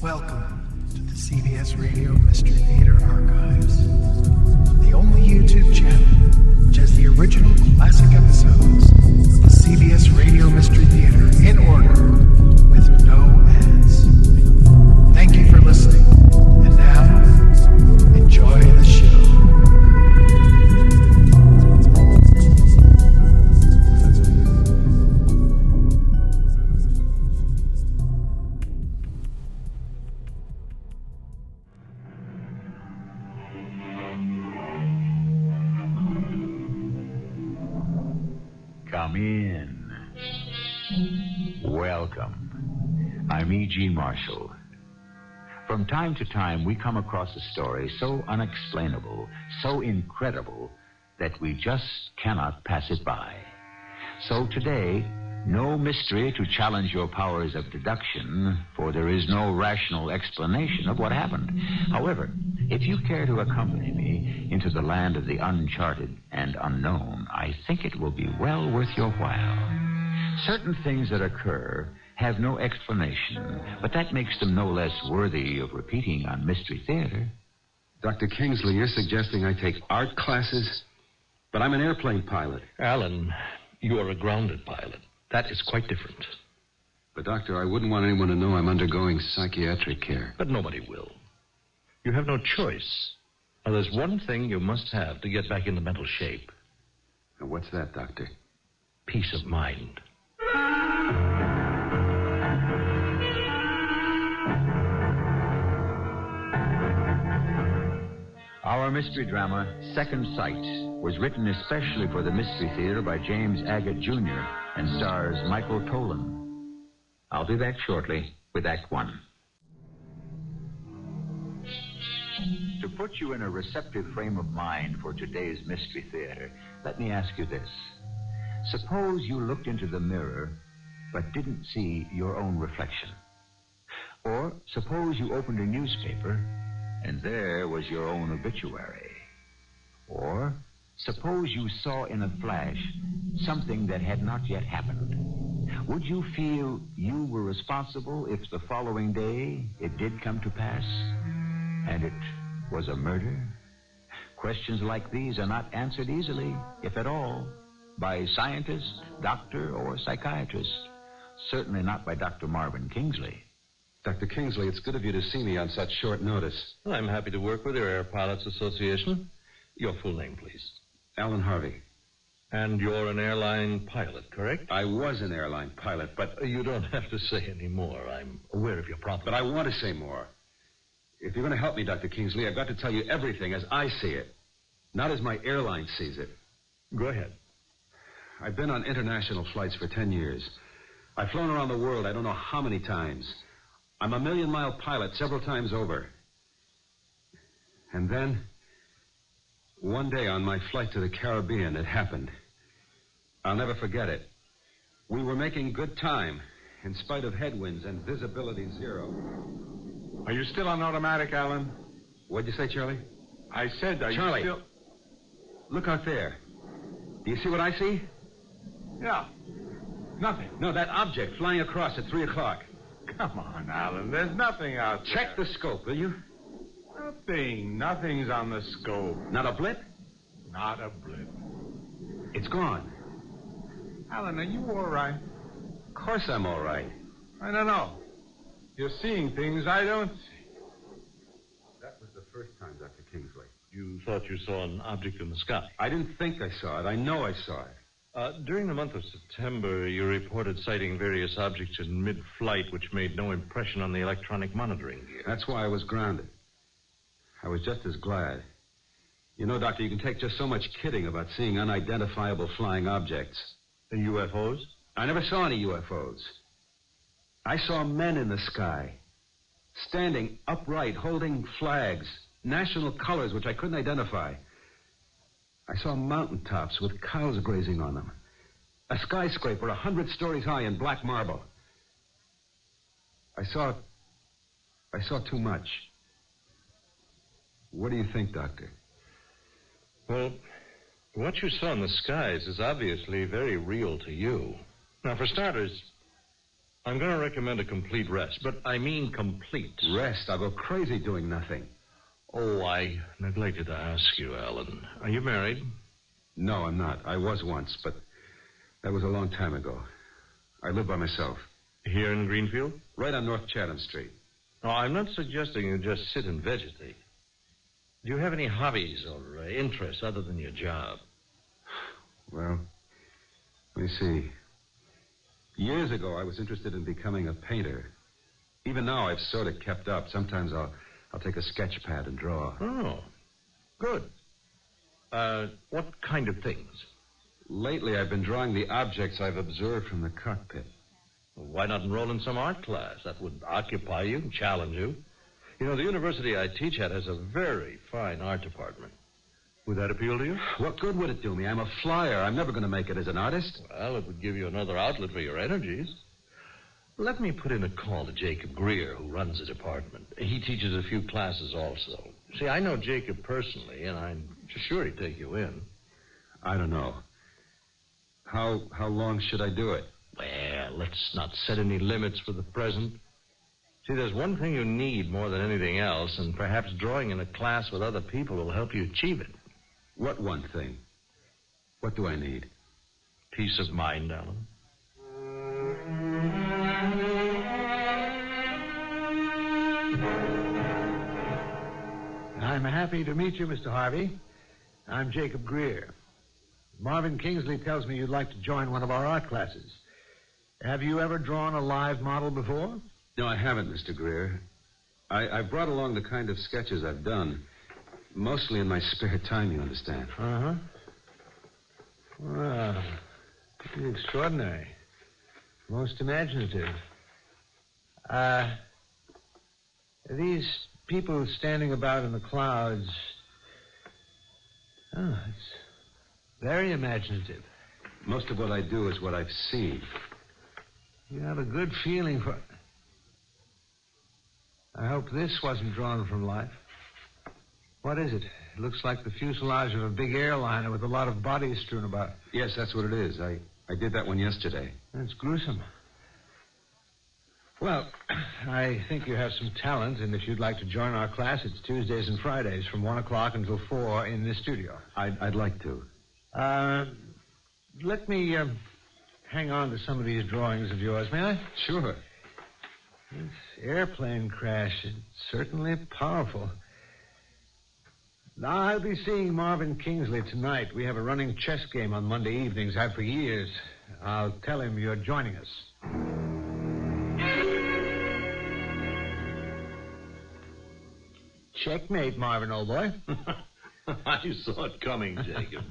Welcome to the CBS Radio Mystery Theater Archives, the only YouTube channel which has the original classic episodes of the CBS Radio Mystery Theater in order with no ads. Thank you for listening, and now, enjoy the show. Come in. Welcome. I'm E.G. Marshall. From time to time, we come across a story so unexplainable, so incredible, that we just cannot pass it by. So today, no mystery to challenge your powers of deduction, for there is no rational explanation of what happened. However, if you care to accompany me into the land of the uncharted and unknown, I think it will be well worth your while. Certain things that occur have no explanation, but that makes them no less worthy of repeating on Mystery Theater. Dr. Kingsley, you're suggesting I take art classes? But I'm an airplane pilot. Alan, you are a grounded pilot. That is quite different. But, Doctor, I wouldn't want anyone to know I'm undergoing psychiatric care. But nobody will. You have no choice. Now, there's one thing you must have to get back into mental shape. Now, what's that, Doctor? Peace of mind. Our mystery drama, Second Sight, was written especially for the Mystery Theater by James Agate, Jr. and stars Michael Tolan. I'll be back shortly with Act One. To put you in a receptive frame of mind for today's Mystery Theater, let me ask you this. Suppose you looked into the mirror but didn't see your own reflection. Or suppose you opened a newspaper and there was your own obituary. Or suppose you saw in a flash something that had not yet happened. Would you feel you were responsible if the following day it did come to pass and it was a murder? Questions like these are not answered easily, if at all, by scientist, doctor, or psychiatrist. Certainly not by Dr. Marvin Kingsley. Dr. Kingsley, it's good of you to see me on such short notice. Well, I'm happy to work with your Air Pilots Association. Your full name, please. Alan Harvey. And you're an airline pilot, correct? I was an airline pilot, but... You don't have to say any more. I'm aware of your problem. But I want to say more. If you're going to help me, Dr. Kingsley, I've got to tell you everything as I see it, not as my airline sees it. Go ahead. I've been on international flights for 10 years. I've flown around the world I don't know how many times. I'm a million-mile pilot several times over. And then, one day on my flight to the Caribbean, it happened. I'll never forget it. We were making good time, in spite of headwinds and visibility zero. Are you still on automatic, Alan? What'd you say, Charlie? I said, are Charlie, you still... Look out there. Do you see what I see? Yeah. Nothing. No, that object flying across at 3 o'clock. Come on, Alan. There's nothing out there. Check the scope, will you? Nothing. Nothing's on the scope. Not a blip? Not a blip. It's gone. Alan, are you all right? Of course I'm all right. I don't know. You're seeing things I don't see. That was the first time, Dr. Kingsley. You thought you saw an object in the sky. I didn't think I saw it. I know I saw it. During the month of September, you reported sighting various objects in mid-flight which made no impression on the electronic monitoring gear. That's why I was grounded. I was just as glad. You know, Doctor, you can take just so much kidding about seeing unidentifiable flying objects. The UFOs? I never saw any UFOs. I saw men in the sky, standing upright, holding flags, national colors which I couldn't identify. I saw mountaintops with cows grazing on them. A skyscraper 100 stories high in black marble. I saw too much. What do you think, Doctor? Well, what you saw in the skies is obviously very real to you. Now, for starters, I'm going to recommend a complete rest, but I mean complete. Rest? I'll go crazy doing nothing. Oh, I neglected to ask you, Alan. Are you married? No, I'm not. I was once, but that was a long time ago. I live by myself. Here in Greenfield? Right on North Chatham Street. No, I'm not suggesting you just sit and vegetate. Do you have any hobbies or interests other than your job? Well, let me see. Years ago, I was interested in becoming a painter. Even now, I've sort of kept up. Sometimes I'll take a sketch pad and draw. Oh, good. What kind of things? Lately, I've been drawing the objects I've observed from the cockpit. Well, why not enroll in some art class? That would occupy you and challenge you. You know, the university I teach at has a very fine art department. Would that appeal to you? What good would it do me? I'm a flyer. I'm never going to make it as an artist. Well, it would give you another outlet for your energies. Let me put in a call to Jacob Greer, who runs the department. He teaches a few classes also. See, I know Jacob personally, and I'm sure he'd take you in. I don't know. How long should I do it? Well, let's not set any limits for the present. See, there's one thing you need more than anything else, and perhaps drawing in a class with other people will help you achieve it. What one thing? What do I need? Peace of mind, Alan. I'm happy to meet you, Mr. Harvey. I'm Jacob Greer. Marvin Kingsley tells me you'd like to join one of our art classes. Have you ever drawn a live model before? No, I haven't, Mr. Greer. I've brought along the kind of sketches I've done. Mostly in my spare time, you understand. Uh-huh. Well, pretty extraordinary. Most imaginative. These people standing about in the clouds... Oh, it's very imaginative. Most of what I do is what I've seen. You have a good feeling for... I hope this wasn't drawn from life. What is it? It looks like the fuselage of a big airliner with a lot of bodies strewn about. Yes, that's what it is. I did that one yesterday. That's gruesome. Well, I think you have some talent, and if you'd like to join our class, it's Tuesdays and Fridays from 1 o'clock until 4 in this studio. I'd like to. Let me hang on to some of these drawings of yours, may I? Sure. This airplane crash is certainly powerful. Now, I'll be seeing Marvin Kingsley tonight. We have a running chess game on Monday evenings. Have for years. I'll tell him you're joining us. Checkmate, Marvin, old boy. I saw it coming, Jacob.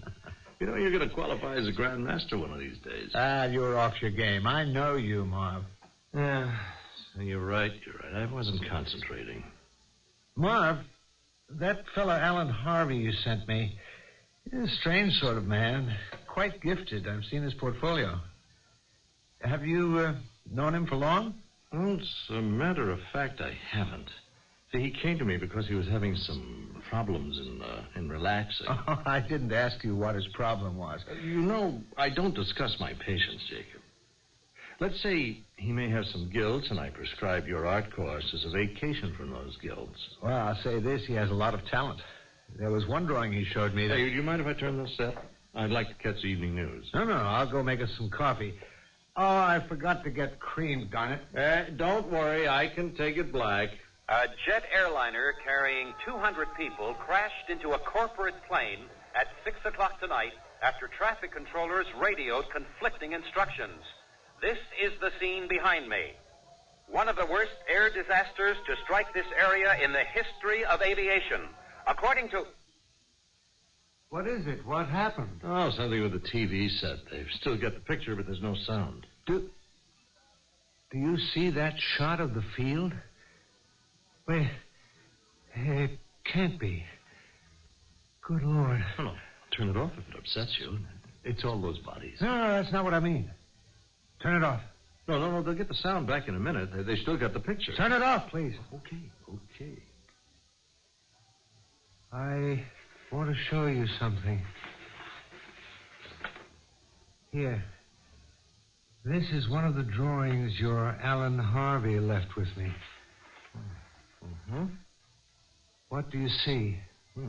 You know, you're going to qualify as a grandmaster one of these days. You're off your game. I know you, Marv. Yeah, you're right. I wasn't concentrating. Marv, that fellow Alan Harvey you sent me, he's a strange sort of man. Quite gifted. I've seen his portfolio. Have you known him for long? Well, as a matter of fact, I haven't. See, he came to me because he was having some problems in relaxing. Oh, I didn't ask you what his problem was. You know, I don't discuss my patients, Jacob. Let's say he may have some guilt, and I prescribe your art course as a vacation from those guilts. Well, I'll say this. He has a lot of talent. There was one drawing he showed me that... Hey, do you mind if I turn this up? I'd like to catch the evening news. No, I'll go make us some coffee. Oh, I forgot to get cream, darn it. Don't worry. I can take it black. A jet airliner carrying 200 people crashed into a corporate plane at 6 o'clock tonight after traffic controllers radioed conflicting instructions. This is the scene behind me. One of the worst air disasters to strike this area in the history of aviation. According to... What is it? What happened? Oh, something with the TV set. They've still got the picture, but there's no sound. Do you see that shot of the field? Wait, it can't be. Good Lord. Oh, no, turn it off if it upsets you. It's all those bodies. No, that's not what I mean. Turn it off. No, they'll get the sound back in a minute. They still got the picture. Turn it off, please. Okay. I want to show you something. Here. This is one of the drawings your Alan Harvey left with me. Mm-hmm. What do you see? A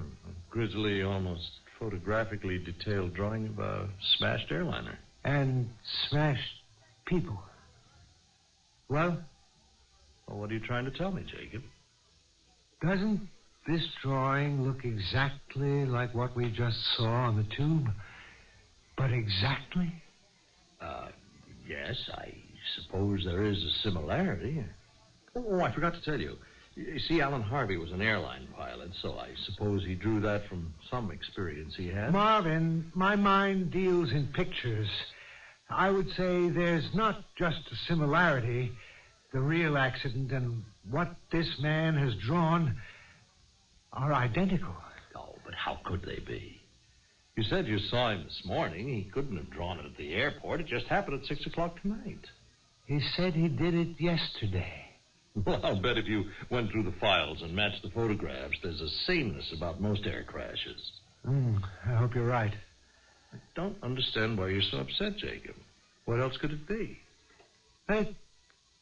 grisly, almost photographically detailed drawing of a smashed airliner. And smashed people. Well, What are you trying to tell me, Jacob? doesn't this drawing look exactly like what we just saw on the tube? But exactly? Yes, I suppose there is a similarity. Oh, I forgot to tell you. You see, Alan Harvey was an airline pilot, so I suppose he drew that from some experience he had. Marvin, my mind deals in pictures. I would say there's not just a similarity. The real accident and what this man has drawn are identical. Oh, but how could they be? You said you saw him this morning. He couldn't have drawn it at the airport. It just happened at 6 o'clock tonight. He said he did it yesterday. Well, I'll bet if you went through the files and matched the photographs, there's a sameness about most air crashes. I hope you're right. I don't understand why you're so upset, Jacob. What else could it be? It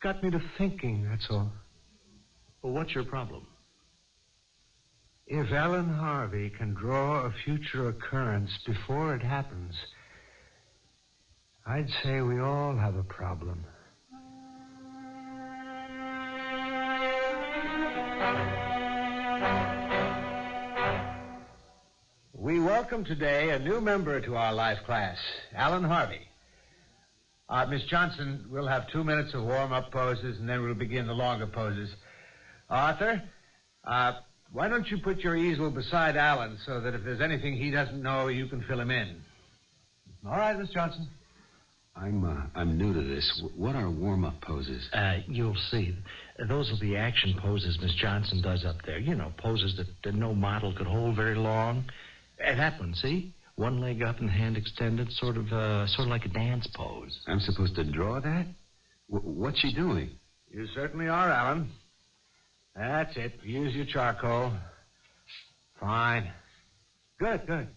got me to thinking, that's all. Well, what's your problem? If Alan Harvey can draw a future occurrence before it happens, I'd say we all have a problem. We welcome today a new member to our life class, Alan Harvey. Miss Johnson, we'll have 2 minutes of warm-up poses, and then we'll begin the longer poses. Arthur, why don't you put your easel beside Alan so that if there's anything he doesn't know, you can fill him in. All right, Miss Johnson. I'm new to this. What are warm-up poses? You'll see. Those are the action poses Miss Johnson does up there. You know, poses that no model could hold very long. That one, see? One leg up and hand extended, sort of like a dance pose. I'm supposed to draw that? What's she doing? You certainly are, Alan. That's it. Use your charcoal. Fine. Good.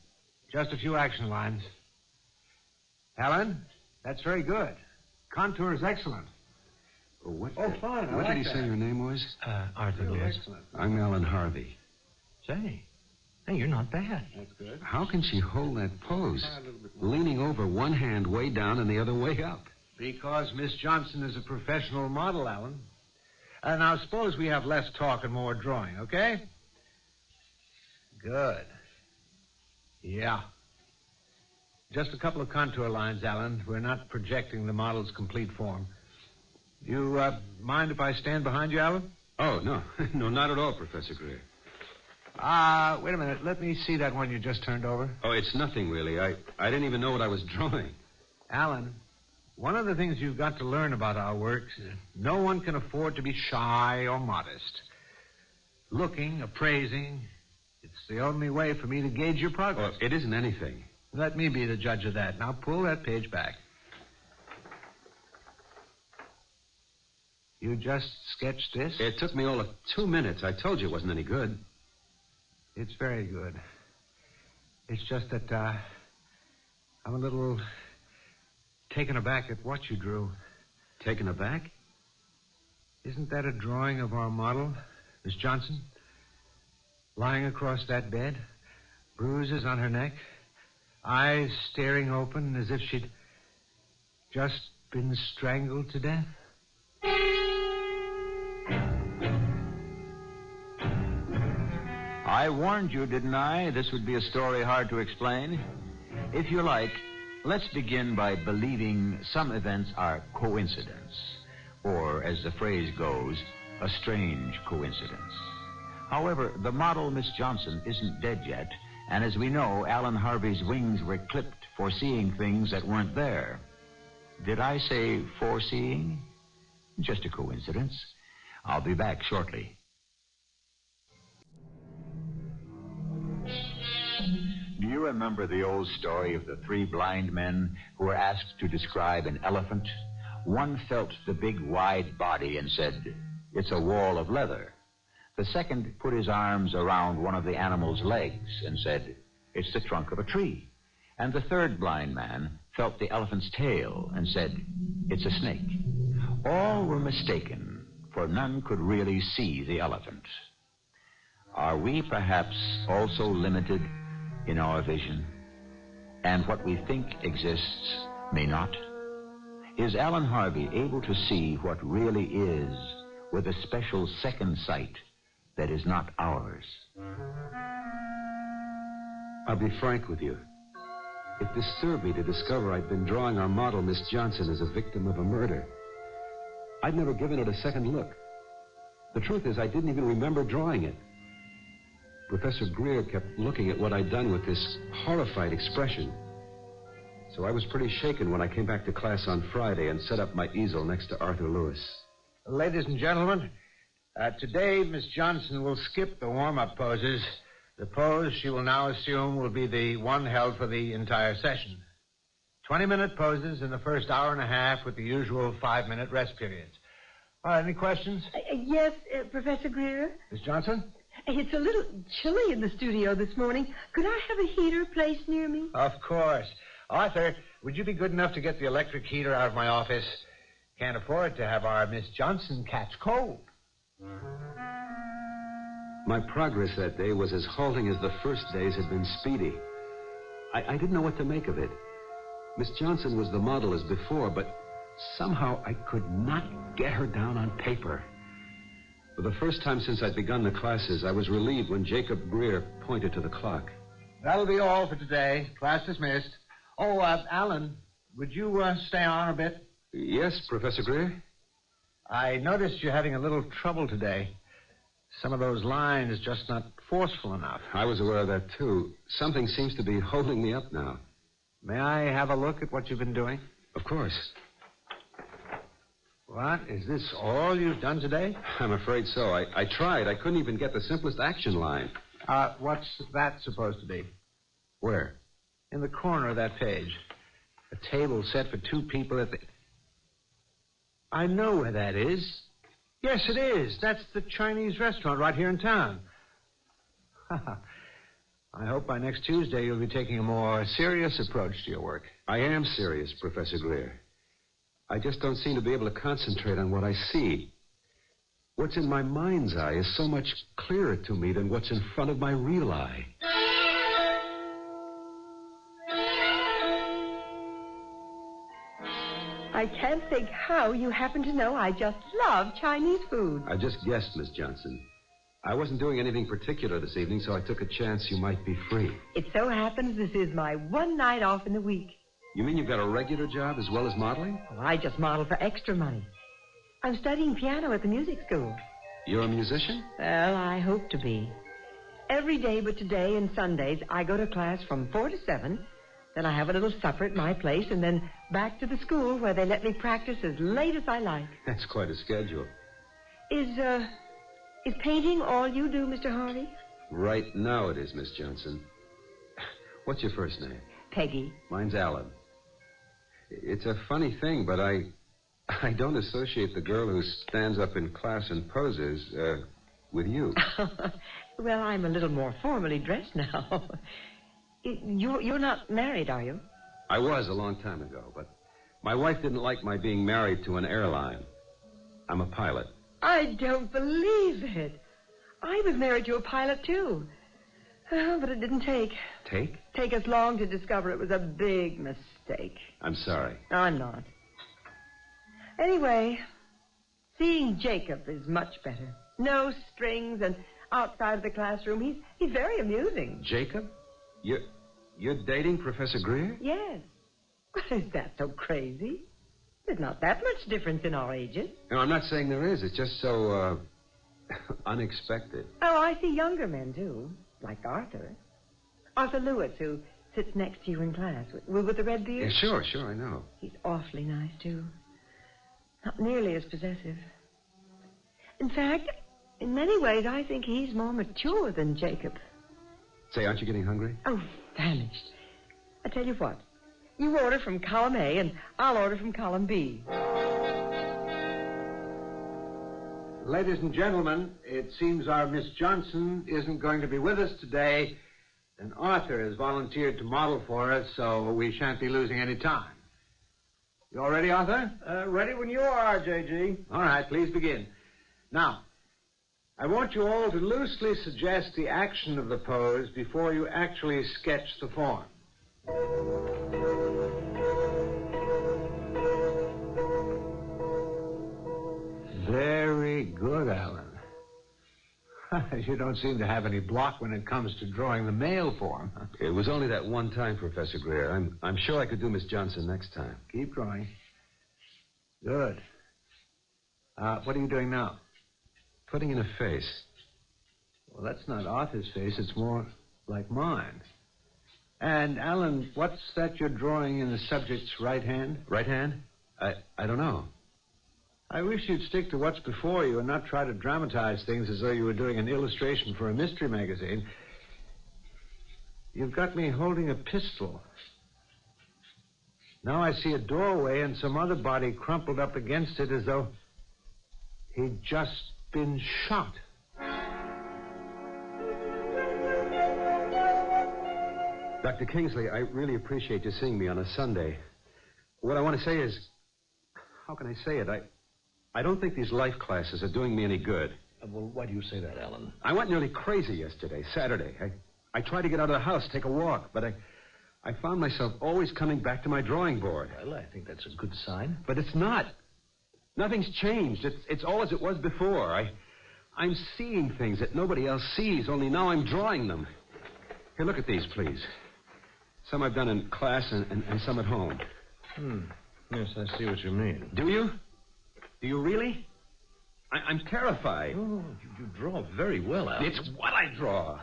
Just a few action lines. Alan, that's very good. Contour is excellent. Fine. What did he say your name was? Arthur Really Lewis. excellent. I'm Alan Harvey. Say, hey, you're not bad. That's good. How can she hold that pose? Leaning over, one hand way down and the other way up. Because Miss Johnson is a professional model, Alan. Now, suppose we have less talk and more drawing, okay? Good. Yeah. Just a couple of contour lines, Alan. We're not projecting the model's complete form. You mind if I stand behind you, Alan? Oh, no. No, not at all, Professor Greer. Wait a minute. Let me see that one you just turned over. Oh, it's nothing, really. I didn't even know what I was drawing. Alan, one of the things you've got to learn about our work is no one can afford to be shy or modest. Looking, appraising, it's the only way for me to gauge your progress. Oh, it isn't anything. Let me be the judge of that. Now pull that page back. You just sketched this? It took me all of 2 minutes. I told you it wasn't any good. It's very good. It's just that I'm a little taken aback at what you drew. Taken aback? Isn't that a drawing of our model, Miss Johnson? Lying across that bed, bruises on her neck, eyes staring open as if she'd just been strangled to death. I warned you, didn't I? This would be a story hard to explain. If you like, let's begin by believing some events are coincidence, or, as the phrase goes, a strange coincidence. However, the model, Miss Johnson, isn't dead yet, and as we know, Alan Harvey's wings were clipped for seeing things that weren't there. Did I say foreseeing? Just a coincidence. I'll be back shortly. Do you remember the old story of the 3 blind men who were asked to describe an elephant? One felt the big, wide body and said, "It's a wall of leather." The second put his arms around one of the animal's legs and said, "It's the trunk of a tree." And the third blind man felt the elephant's tail and said, "It's a snake." All were mistaken, for none could really see the elephant. Are we perhaps also limited in our vision? And what we think exists may not? Is Alan Harvey able to see what really is with a special second sight that is not ours? I'll be frank with you. It disturbed me to discover I'd been drawing our model, Miss Johnson, as a victim of a murder. I'd never given it a second look. The truth is, I didn't even remember drawing it. Professor Greer kept looking at what I'd done with this horrified expression. So I was pretty shaken when I came back to class on Friday and set up my easel next to Arthur Lewis. Ladies and gentlemen, today Miss Johnson will skip the warm-up poses. The pose she will now assume will be the one held for the entire session. 20-minute poses in the first hour and a half with the usual 5-minute rest periods. All right, any questions? Yes, Professor Greer? Miss Johnson? It's a little chilly in the studio this morning. Could I have a heater placed near me? Of course. Arthur, would you be good enough to get the electric heater out of my office? Can't afford to have our Miss Johnson catch cold. My progress that day was as halting as the first days had been speedy. I didn't know what to make of it. Miss Johnson was the model as before, but somehow I could not get her down on paper. For the first time since I'd begun the classes, I was relieved when Jacob Greer pointed to the clock. That'll be all for today. Class dismissed. Oh, Alan, would you stay on a bit? Yes, Professor Greer? I noticed you're having a little trouble today. Some of those lines just not forceful enough. I was aware of that, too. Something seems to be holding me up now. May I have a look at what you've been doing? Of course. What? Is this all you've done today? I'm afraid so. I tried. I couldn't even get the simplest action line. What's that supposed to be? Where? In the corner of that page. A table set for 2 people at the... I know where that is. Yes, it is. That's the Chinese restaurant right here in town. I hope by next Tuesday you'll be taking a more serious approach to your work. I am serious, Professor Greer. I just don't seem to be able to concentrate on what I see. What's in my mind's eye is so much clearer to me than what's in front of my real eye. I can't think how you happen to know I just love Chinese food. I just guessed, Miss Johnson. I wasn't doing anything particular this evening, so I took a chance you might be free. It so happens this is my one night off in the week. You mean you've got a regular job as well as modeling? Oh, I just model for extra money. I'm studying piano at the music school. You're a musician? Well, I hope to be. Every day but today and Sundays, I go to class from 4 to 7. Then I have a little supper at my place, and then back to the school where they let me practice as late as I like. That's quite a schedule. Is painting all you do, Mr. Harvey? Right now it is, Miss Johnson. What's your first name? Peggy. Mine's Alan. It's a funny thing, but I don't associate the girl who stands up in class and poses with you. Well, I'm a little more formally dressed now. You're not married, are you? I was a long time ago, but my wife didn't like my being married to an airline. I'm a pilot. I don't believe it. I was married to a pilot, too. Oh, but it didn't take. Take us long to discover it was a big mistake. I'm sorry. I'm not. Anyway, seeing Jacob is much better. No strings and outside of the classroom. He's very amusing. Jacob? You're dating Professor Greer? Yes. Well, is that so crazy? There's not that much difference in our ages. No, I'm not saying there is. It's just so, unexpected. Oh, I see younger men, too. Like Arthur. Arthur Lewis, who sits next to you in class. With the red beard? Yeah, sure, I know. He's awfully nice, too. Not nearly as possessive. In fact, in many ways, I think he's more mature than Jacob. Say, aren't you getting hungry? Oh, vanished. I tell you what. You order from column A, and I'll order from column B. Ladies and gentlemen, it seems our Miss Johnson isn't going to be with us today, And Arthur has volunteered to model for us, so we shan't be losing any time. You all ready, Arthur? Ready when you are, J.G. All right, please begin. Now, I want you all to loosely suggest the action of the pose before you actually sketch the form. Very good, Alan. You don't seem to have any block when it comes to drawing the male form. It was only that one time, Professor Greer. I'm sure I could do Miss Johnson next time. Keep drawing. Good. What are you doing now? Putting in a face. Well, that's not Arthur's face. It's more like mine. And, Alan, what's that you're drawing in the subject's right hand? Right hand? I don't know. I wish you'd stick to what's before you and not try to dramatize things as though you were doing an illustration for a mystery magazine. You've got me holding a pistol. Now I see a doorway and some other body crumpled up against it as though he'd just been shot. Dr. Kingsley, I really appreciate you seeing me on a Sunday. What I want to say is, how can I say it? I don't think these life classes are doing me any good. Well, why do you say that, Alan? I went nearly crazy yesterday, Saturday. I tried to get out of the house, take a walk, but I found myself always coming back to my drawing board. Well, I think that's a good sign. But it's not. Nothing's changed. It's all as it was before. I'm seeing things that nobody else sees, only now I'm drawing them. Here, look at these, please. Some I've done in class and some at home. Yes, I see what you mean. Do you? Do you really? I'm terrified. Oh, you draw very well, Alan. It's what I draw.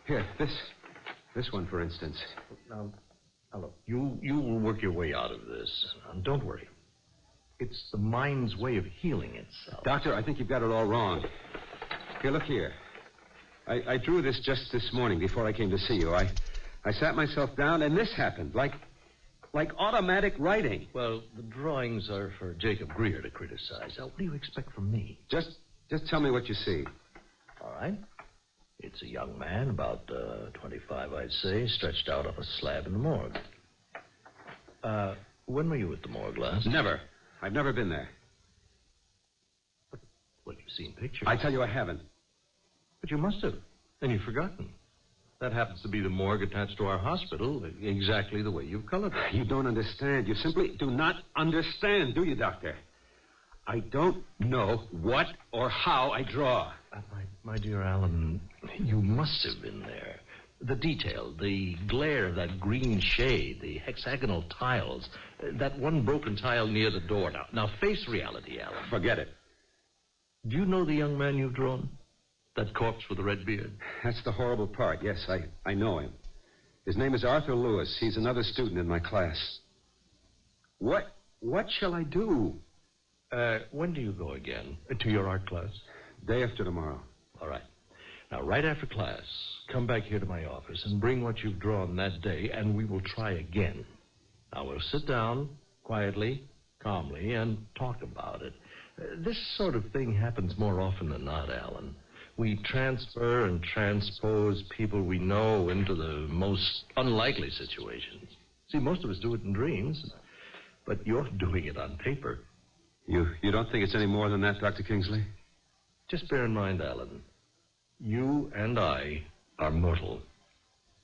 Here, this one, for instance. Now, look, you will work your way out of this. Don't worry. It's the mind's way of healing itself. Doctor, I think you've got it all wrong. Here, look here. I drew this just this morning before I came to see you. I sat myself down, and this happened, like automatic writing. Well, the drawings are for Jacob Greer to criticize. Now, what do you expect from me? Just tell me what you see. All right. It's a young man, about 25, I'd say, stretched out on a slab in the morgue. When were you at the morgue last? Never. I've never been there. Well, you've seen pictures. I tell you I haven't. But you must have. And you've forgotten. That happens to be the morgue attached to our hospital, exactly the way you've colored it. You don't understand. You simply do not understand, do you, Doctor? I don't know what or how I draw. My dear Alan, you must have been there. The detail, the glare of that green shade, the hexagonal tiles, that one broken tile near the door. Now face reality, Alan. Forget it. Do you know the young man you've drawn? That corpse with the red beard? That's the horrible part. Yes, I know him. His name is Arthur Lewis. He's another student in my class. What shall I do? When do you go again? To your art class? Day after tomorrow. All right. Now, right after class, come back here to my office and bring what you've drawn that day, and we will try again. Now, we'll sit down quietly, calmly, and talk about it. This sort of thing happens more often than not, Alan. We transfer and transpose people we know into the most unlikely situations. See, most of us do it in dreams, but you're doing it on paper. You don't think it's any more than that, Dr. Kingsley? Just bear in mind, Alan, you and I are mortal.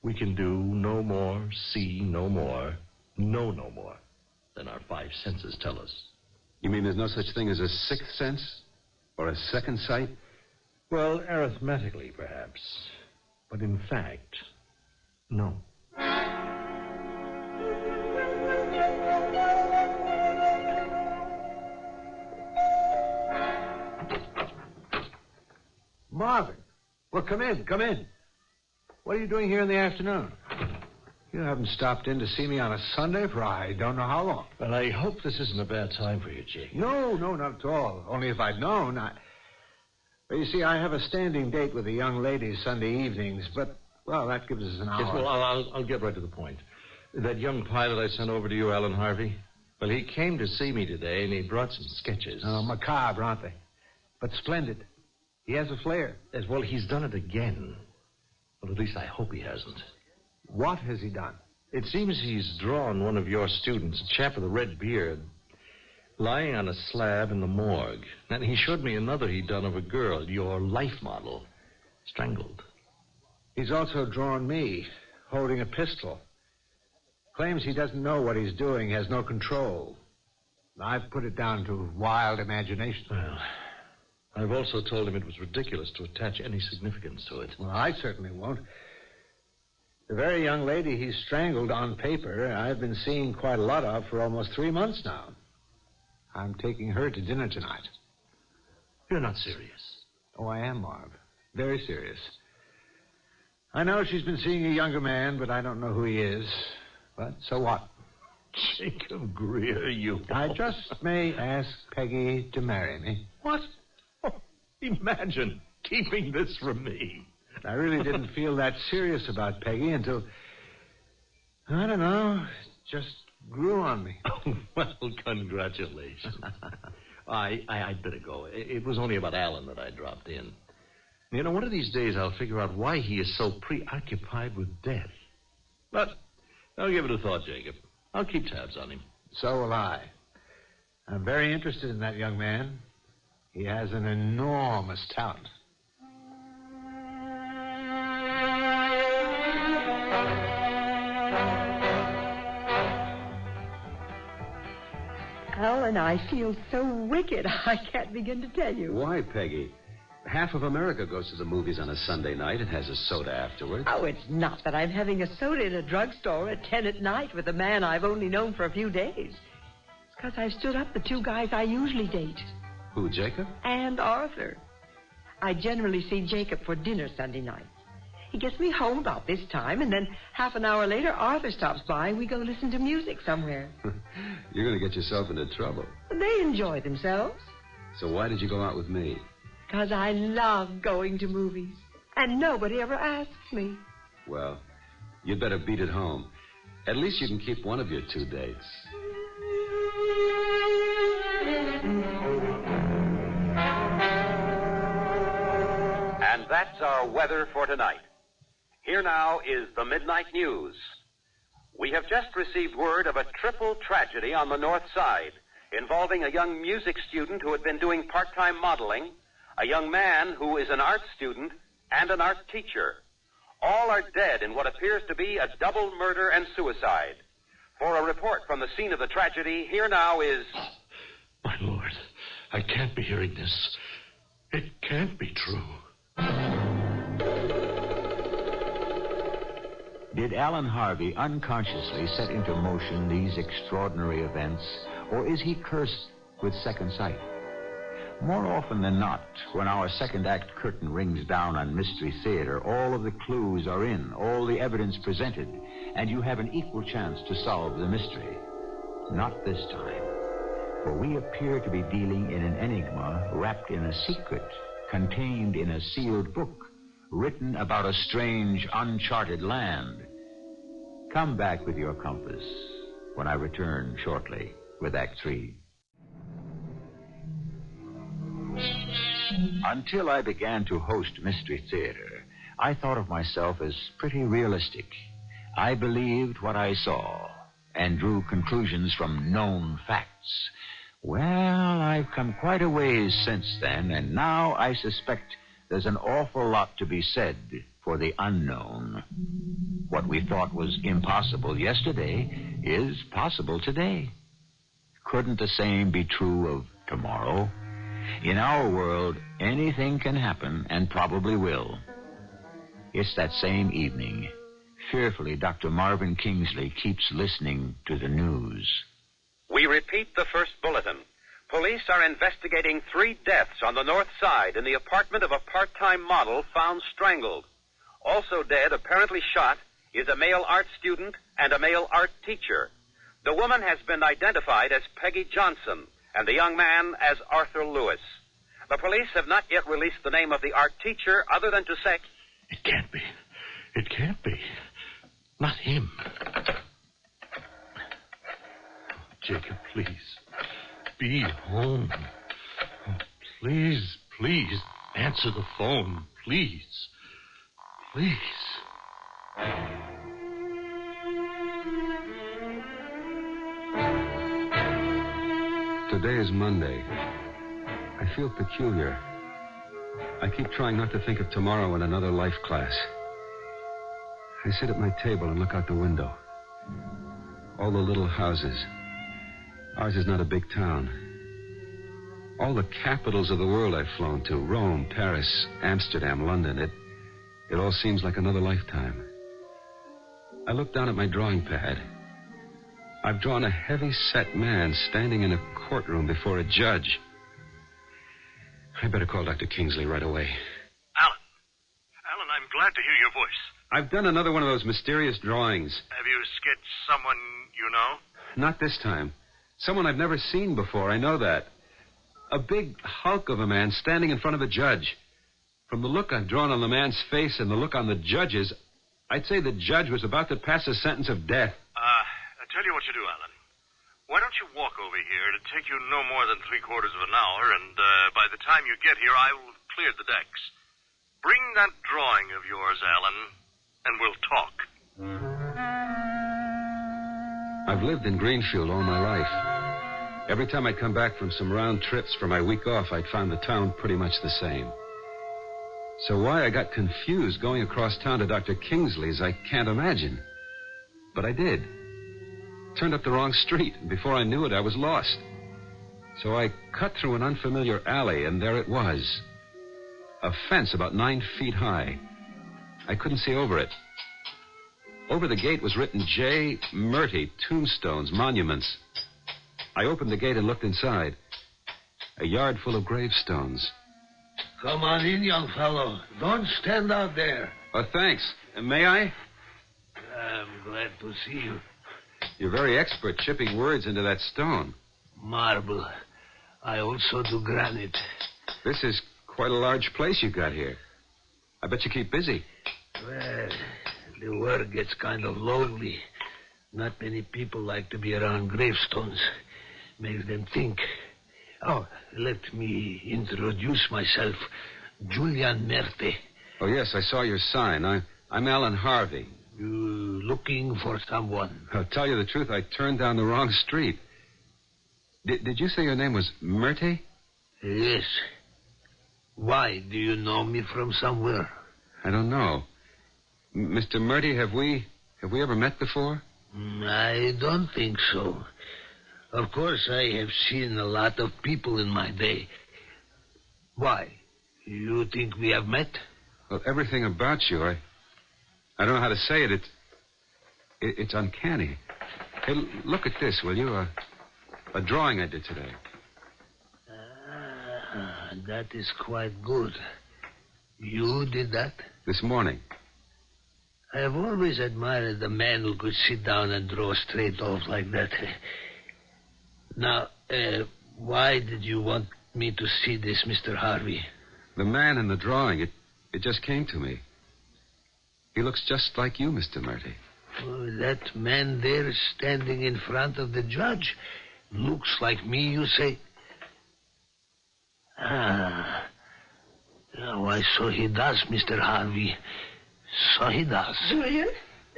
We can do no more, see no more, know no more than our five senses tell us. You mean there's no such thing as a sixth sense? Or a second sight? Well, arithmetically, perhaps. But in fact, no. Marvin. Well, come in. What are you doing here in the afternoon? You haven't stopped in to see me on a Sunday for I don't know how long. Well, I hope this isn't a bad time for you, Jake. No, not at all. Only if I'd known, Well, you see, I have a standing date with a young lady Sunday evenings, but, well, that gives us an hour. Yes, well, I'll get right to the point. That young pilot I sent over to you, Alan Harvey, well, he came to see me today, and he brought some sketches. Oh, macabre, aren't they? But splendid. He has a flair. Yes, well, he's done it again. Well, at least I hope he hasn't. What has he done? It seems he's drawn one of your students, a chap with a red beard, lying on a slab in the morgue. And he showed me another he'd done of a girl, your life model, strangled. He's also drawn me, holding a pistol. Claims he doesn't know what he's doing, has no control. I've put it down to wild imagination. Well, I've also told him it was ridiculous to attach any significance to it. Well, I certainly won't. The very young lady he strangled on paper, I've been seeing quite a lot of for almost 3 months now. I'm taking her to dinner tonight. You're not serious. Oh, I am, Marv. Very serious. I know she's been seeing a younger man, but I don't know who he is. But so what? Jacob Greer, you... I just may ask Peggy to marry me. What? Oh, imagine keeping this from me. I really didn't feel that serious about Peggy until... I don't know. It just grew on me. Oh, well, congratulations. I'd better go. It was only about Alan that I dropped in. You know, one of these days I'll figure out why he is so preoccupied with death. But I'll give it a thought, Jacob. I'll keep tabs on him. So will I. I'm very interested in that young man. He has an enormous talent. Alan, I feel so wicked, I can't begin to tell you. Why, Peggy? Half of America goes to the movies on a Sunday night and has a soda afterwards. Oh, it's not that I'm having a soda in a drugstore at 10 at night with a man I've only known for a few days. It's because I've stood up the 2 guys I usually date. Who, Jacob? And Arthur. I generally see Jacob for dinner Sunday nights. He gets me home about this time, and then half an hour later, Arthur stops by, and we go listen to music somewhere. You're going to get yourself into trouble. They enjoy themselves. So why did you go out with me? Because I love going to movies. And nobody ever asks me. Well, you'd better beat it home. At least you can keep one of your 2 dates. And that's our weather for tonight. Here now is the Midnight News. We have just received word of a triple tragedy on the North Side involving a young music student who had been doing part-time modeling, a young man who is an art student, and an art teacher. All are dead in what appears to be a double murder and suicide. For a report from the scene of the tragedy, here now is... My Lord, I can't be hearing this. It can't be true. Did Alan Harvey unconsciously set into motion these extraordinary events, or is he cursed with second sight? More often than not, when our second act curtain rings down on Mystery Theater, all of the clues are in, all the evidence presented, and you have an equal chance to solve the mystery. Not this time, for we appear to be dealing in an enigma wrapped in a secret, contained in a sealed book, written about a strange, uncharted land. Come back with your compass when I return shortly with Act 3. Until I began to host Mystery Theater, I thought of myself as pretty realistic. I believed what I saw and drew conclusions from known facts. Well, I've come quite a ways since then, and now I suspect there's an awful lot to be said for the unknown. What we thought was impossible yesterday is possible today. Couldn't the same be true of tomorrow? In our world, anything can happen and probably will. It's that same evening. Fearfully, Dr. Marvin Kingsley keeps listening to the news. We repeat the first bulletin. Police are investigating 3 deaths on the North Side in the apartment of a part-time model found strangled. Also dead, apparently shot, is a male art student and a male art teacher. The woman has been identified as Peggy Johnson, and the young man as Arthur Lewis. The police have not yet released the name of the art teacher other than to say... It can't be. It can't be. Not him. Jacob, please. Be home. Please, please, answer the phone, please. Please. Today is Monday. I feel peculiar. I keep trying not to think of tomorrow in another life class. I sit at my table and look out the window. All the little houses. Ours is not a big town. All the capitals of the world I've flown to, Rome, Paris, Amsterdam, London, it all seems like another lifetime. I look down at my drawing pad. I've drawn a heavy-set man standing in a courtroom before a judge. I better call Dr. Kingsley right away. Alan, I'm glad to hear your voice. I've done another one of those mysterious drawings. Have you sketched someone you know? Not this time. Someone I've never seen before, I know that. A big hulk of a man standing in front of a judge. From the look I've drawn on the man's face and the look on the judge's, I'd say the judge was about to pass a sentence of death. I'll tell you what you do, Alan. Why don't you walk over here? It'll take you no more than 3/4 of an hour, and by the time you get here, I will have cleared the decks. Bring that drawing of yours, Alan, and we'll talk. I've lived in Greenfield all my life. Every time I'd come back from some round trips for my week off, I'd found the town pretty much the same. So why I got confused going across town to Dr. Kingsley's, I can't imagine. But I did. Turned up the wrong street, and before I knew it, I was lost. So I cut through an unfamiliar alley, and there it was. A fence about 9 feet high. I couldn't see over it. Over the gate was written J. Murty, Tombstones, Monuments. I opened the gate and looked inside. A yard full of gravestones. Come on in, young fellow. Don't stand out there. Oh, thanks. May I? I'm glad to see you. You're very expert chipping words into that stone. Marble. I also do granite. This is quite a large place you got here. I bet you keep busy. Well, the work gets kind of lonely. Not many people like to be around gravestones. Makes them think. Oh, let me introduce myself. Julian Merte. Oh, yes, I saw your sign. I'm Alan Harvey. You looking for someone? I'll tell you the truth, I turned down the wrong street. Did you say your name was Merte? Yes. Why? Do you know me from somewhere? I don't know. Mr. Merte, have we ever met before? I don't think so. Of course, I have seen a lot of people in my day. Why? You think we have met? Well, everything about you, I don't know how to say it. It's uncanny. Hey, look at this, will you? A drawing I did today. That is quite good. You did that? This morning. I have always admired the man who could sit down and draw straight off like that. Now, why did you want me to see this, Mr. Harvey? The man in the drawing, it just came to me. He looks just like you, Mr. Murty. Oh, that man there standing in front of the judge looks like me, you say? Why, so he does, Mr. Harvey. So he does.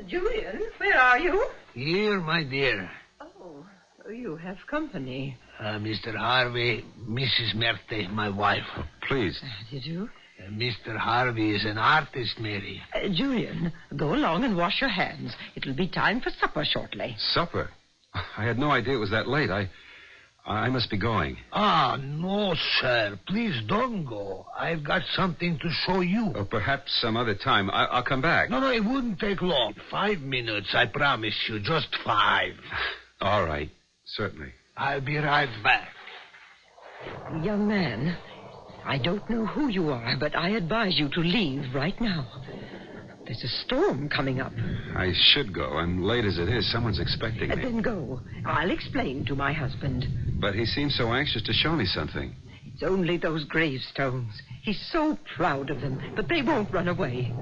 Julian, where are you? Here, my dear. Oh, you have company. Mr. Harvey, Mrs. Merte, my wife. Oh, please. Did you? Mr. Harvey is an artist, Mary. Julian, go along and wash your hands. It'll be time for supper shortly. Supper? I had no idea it was that late. I must be going. No, sir. Please don't go. I've got something to show you. Or perhaps some other time. I'll come back. No, it wouldn't take long. 5 minutes, I promise you. Just 5. All right. Certainly. I'll be right back. Young man, I don't know who you are, but I advise you to leave right now. There's a storm coming up. I should go. I'm late as it is. Someone's expecting me. Then go. I'll explain to my husband. But he seems so anxious to show me something. It's only those gravestones. He's so proud of them, but they won't run away.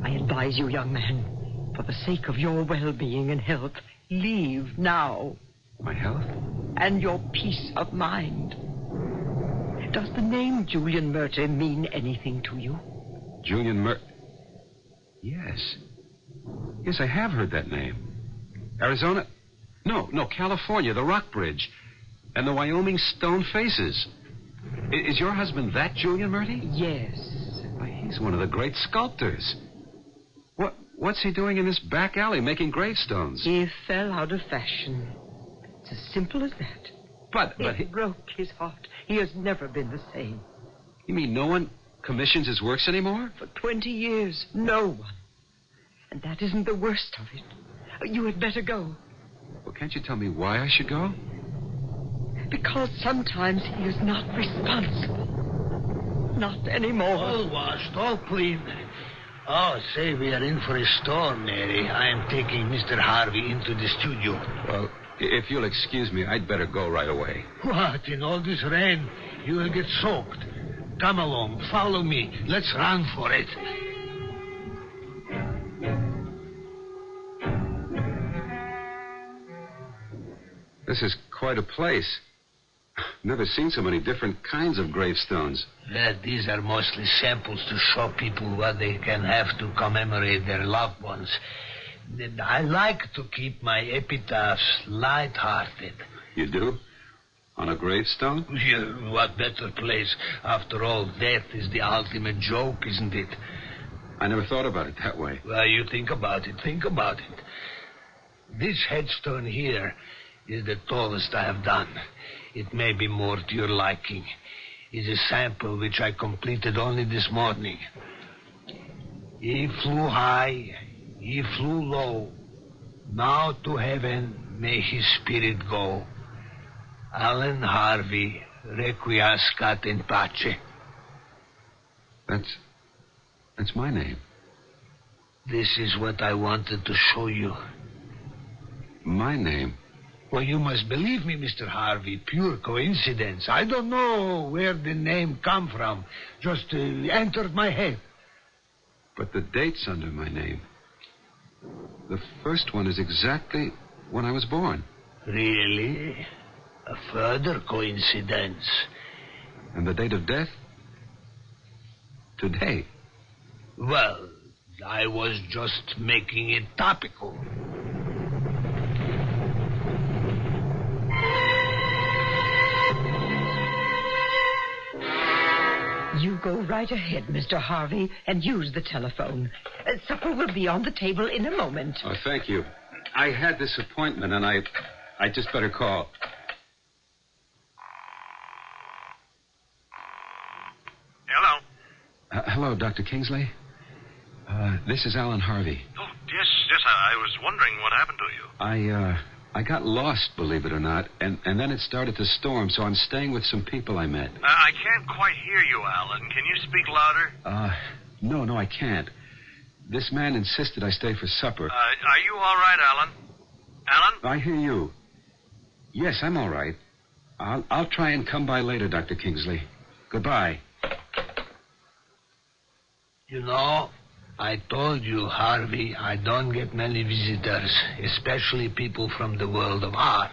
I advise you, young man, for the sake of your well-being and health, leave now. My health? And your peace of mind. Does the name Julian Murter mean anything to you? Julian Yes. Yes, I have heard that name. Arizona? No, California, the Rock Bridge. And the Wyoming stone faces. Is your husband that Julian Murty? Yes. Why, he's one of the great sculptors. What's he doing in this back alley making gravestones? He fell out of fashion. It's as simple as that. But it broke his heart. He has never been the same. You mean no one commissions his works anymore? For 20 years, no one. And that isn't the worst of it. You had better go. Well, can't you tell me why I should go? Because sometimes he is not responsible. Not anymore. All washed, all clean. Oh, say, we are in for a storm, Mary. I am taking Mr. Harvey into the studio. Well, if you'll excuse me, I'd better go right away. What? In all this rain? You will get soaked. Come along. Follow me. Let's run for it. This is quite a place. Never seen so many different kinds of gravestones. These are mostly samples to show people what they can have to commemorate their loved ones. I like to keep my epitaphs light-hearted. You do? On a gravestone? Yeah, what better place? After all, death is the ultimate joke, isn't it? I never thought about it that way. Well, you think about it. Think about it. This headstone here is the tallest I have done. It may be more to your liking. It's a sample which I completed only this morning. He flew high, he flew low. Now to heaven may his spirit go. Alan Harvey, requiescat in pace. That's my name. This is what I wanted to show you. My name? Well, you must believe me, Mr. Harvey. Pure coincidence. I don't know where the name come from. Just entered my head. But the date's under my name. The first one is exactly when I was born. Really? A further coincidence. And the date of death? Today. Well, I was just making it topical. You go right ahead, Mr. Harvey, and use the telephone. Supper will be on the table in a moment. Oh, thank you. I had this appointment, and I just better call. Hello? Hello, Dr. Kingsley. This is Alan Harvey. Oh, yes, I was wondering what happened to you. I got lost, believe it or not, and then it started to storm, so I'm staying with some people I met. I can't quite hear you, Alan. Can you speak louder? No, I can't. This man insisted I stay for supper. Are you all right, Alan? Alan? I hear you. Yes, I'm all right. I'll try and come by later, Dr. Kingsley. Goodbye. You know, I told you, Harvey, I don't get many visitors, especially people from the world of art.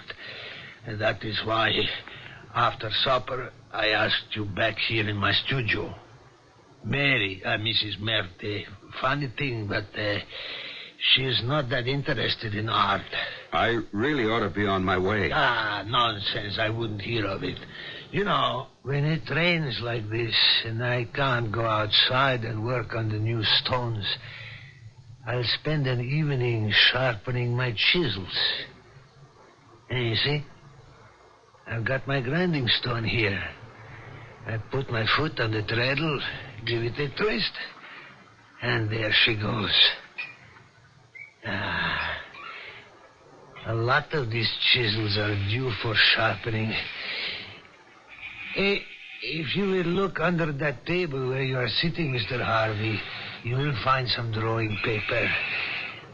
And that is why, after supper, I asked you back here in my studio. Mary, Mrs. Murty, funny thing, but she is not that interested in art. I really ought to be on my way. Nonsense. I wouldn't hear of it. You know, when it rains like this and I can't go outside and work on the new stones, I'll spend an evening sharpening my chisels. And you see, I've got my grinding stone here. I put my foot on the treadle, give it a twist, and there she goes. A lot of these chisels are due for sharpening. If you will look under that table where you are sitting, Mr. Harvey, you will find some drawing paper.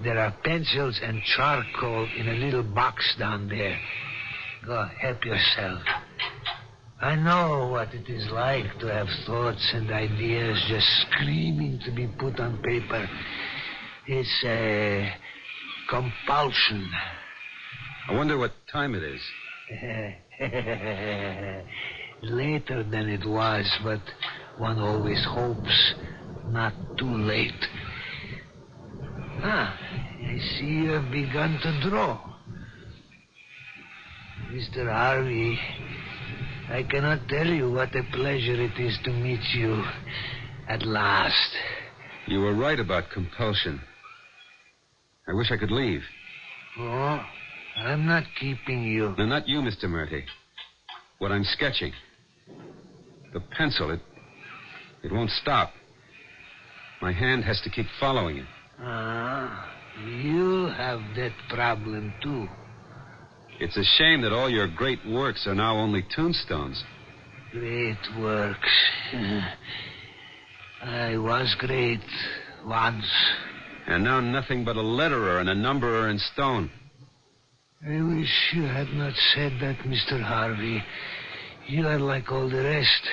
There are pencils and charcoal in a little box down there. Go, help yourself. I know what it is like to have thoughts and ideas just screaming to be put on paper. It's a compulsion. I wonder what time it is. Later than it was, but one always hopes not too late. I see you have begun to draw. Mr. Harvey, I cannot tell you what a pleasure it is to meet you at last. You were right about compulsion. I wish I could leave. Oh, I'm not keeping you. No, not you, Mr. Murty. What I'm sketching. The pencil, it won't stop. My hand has to keep following it. You have that problem, too. It's a shame that all your great works are now only tombstones. Great works. I was great once. And now nothing but a letterer and a numberer in stone. I wish you had not said that, Mr. Harvey. You are like all the rest.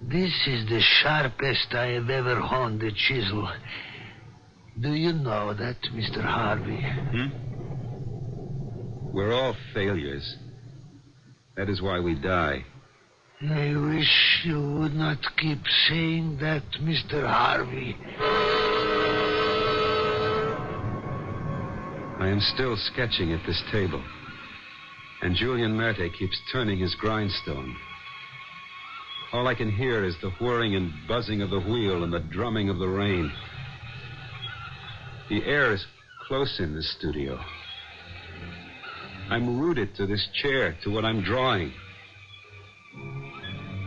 This is the sharpest I have ever honed a chisel. Do you know that, Mr. Harvey? We're all failures. That is why we die. I wish you would not keep saying that, Mr. Harvey. I am still sketching at this table. And Julian Merte keeps turning his grindstone. All I can hear is the whirring and buzzing of the wheel and the drumming of the rain. The air is close in this studio. I'm rooted to this chair, to what I'm drawing.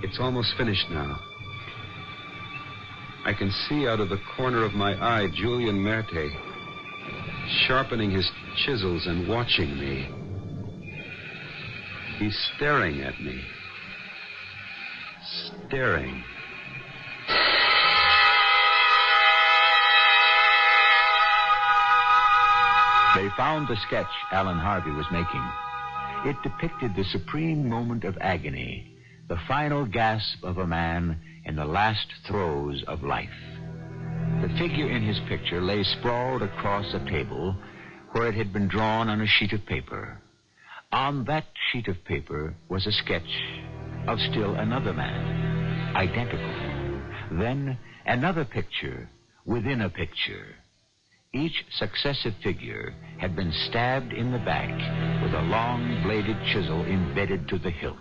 It's almost finished now. I can see out of the corner of my eye Julian Merte sharpening his chisels and watching me. He's staring at me. Staring. They found the sketch Alan Harvey was making. It depicted the supreme moment of agony, the final gasp of a man in the last throes of life. The figure in his picture lay sprawled across a table where it had been drawn on a sheet of paper. On that sheet of paper was a sketch of still another man, identical. Then another picture within a picture. Each successive figure had been stabbed in the back with a long-bladed chisel embedded to the hilt.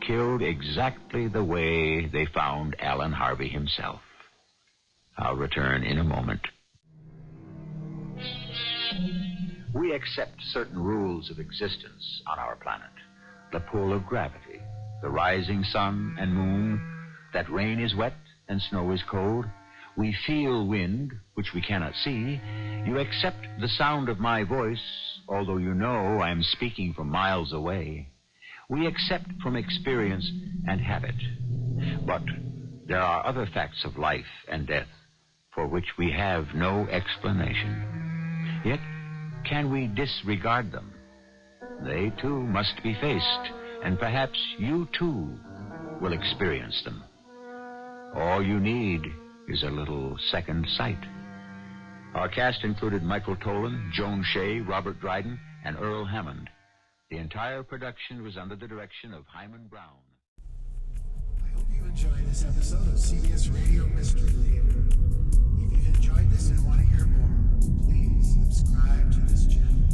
Killed exactly the way they found Alan Harvey himself. I'll return in a moment. We accept certain rules of existence on our planet. The pull of gravity, the rising sun and moon, that rain is wet and snow is cold. We feel wind, which we cannot see. You accept the sound of my voice, although you know I am speaking from miles away. We accept from experience and habit. But there are other facts of life and death for which we have no explanation. Yet, can we disregard them? They, too, must be faced, and perhaps you, too, will experience them. All you need is a little second sight. Our cast included Michael Tolan, Joan Shay, Robert Dryden, and Earl Hammond. The entire production was under the direction of Hyman Brown. I hope you enjoyed this episode of CBS Radio Mystery Theater. If you've enjoyed this and want to hear more, please subscribe to this channel.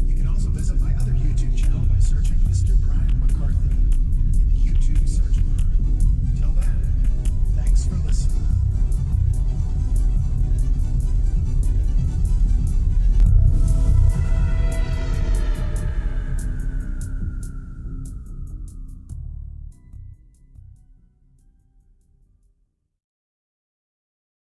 You can also visit my other YouTube